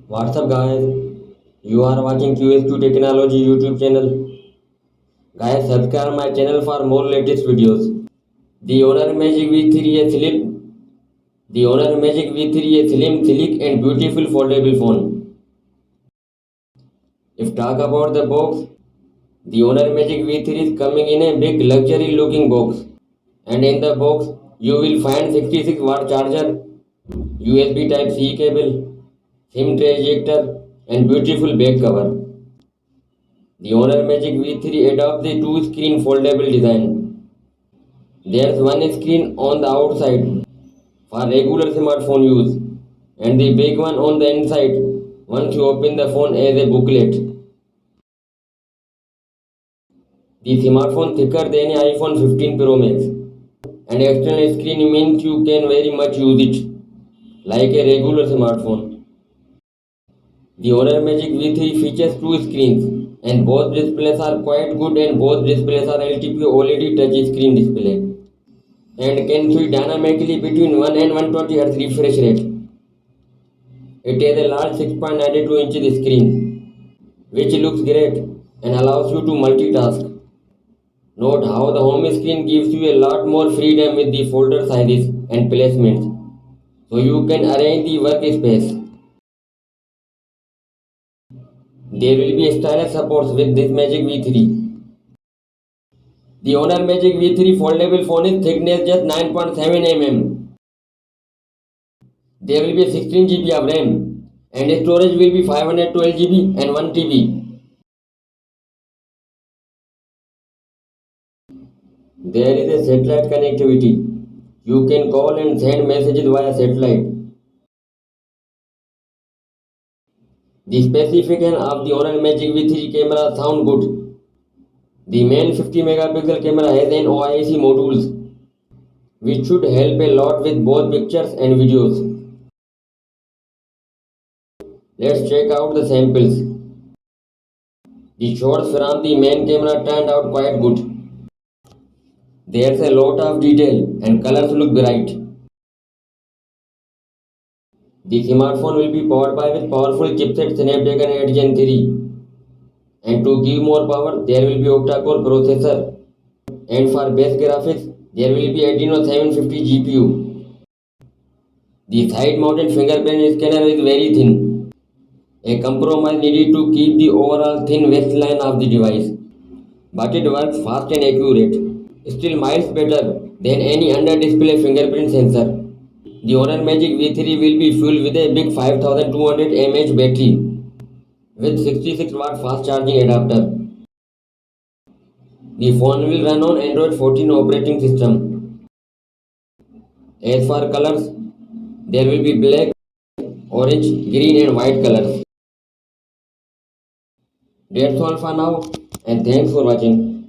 What's up, guys? You are watching QSQ Technology YouTube channel. Guys, subscribe my channel for more latest videos. The Honor Magic V3 is slim. The Honor Magic V3 is slim, sleek, and beautiful foldable phone. If talk about the box, the Honor Magic V3 is coming in a big luxury-looking box, and in the box you will find 66-watt charger, USB Type-C cable, SIM tray ejector, and beautiful back cover. The Honor Magic V3 adopts the two-screen foldable design. There's one screen on the outside for regular smartphone use and the big one on the inside once you open the phone as a booklet. The smartphone thicker than a iPhone 15 Pro Max and external screen means you can very much use it like a regular smartphone. The Honor Magic V3 features two screens and both displays are quite good and both displays are LTP OLED touch screen display and can switch dynamically between 1 and 120 Hz refresh rate. It has a large 6.92 inches screen which looks great and allows you to multitask. Note how the home screen gives you a lot more freedom with the folder sizes and placements so you can arrange the workspace. There will be stylus supports with this Magic V3. The Honor Magic V3 foldable phone is thickness just 9.7 mm. There will be 16 GB of RAM and storage will be 512 GB and 1 TB. There is a satellite connectivity. You can call and send messages via satellite. The specification of the Honor Magic V3 camera sound good. The main 50 megapixel camera has an OIC modules which should help a lot with both pictures and videos. Let's check out the samples. The shots from the main camera turned out quite good. There's a lot of detail and colors look bright. The smartphone will be powered by with powerful chipset Snapdragon 8 Gen 3. And to give more power, there will be octa-core processor. And for base graphics, there will be Adreno 750 GPU. The side-mounted fingerprint scanner is very thin. A compromise needed to keep the overall thin waistline of the device. But it works fast and accurate. Still miles better than any under-display fingerprint sensor. The Honor Magic V3 will be fueled with a big 5200 mAh battery with 66 watt fast charging adapter. The phone will run on Android 14 operating system. As for colors, there will be black, orange, green and white colors. That's all for now and thanks for watching.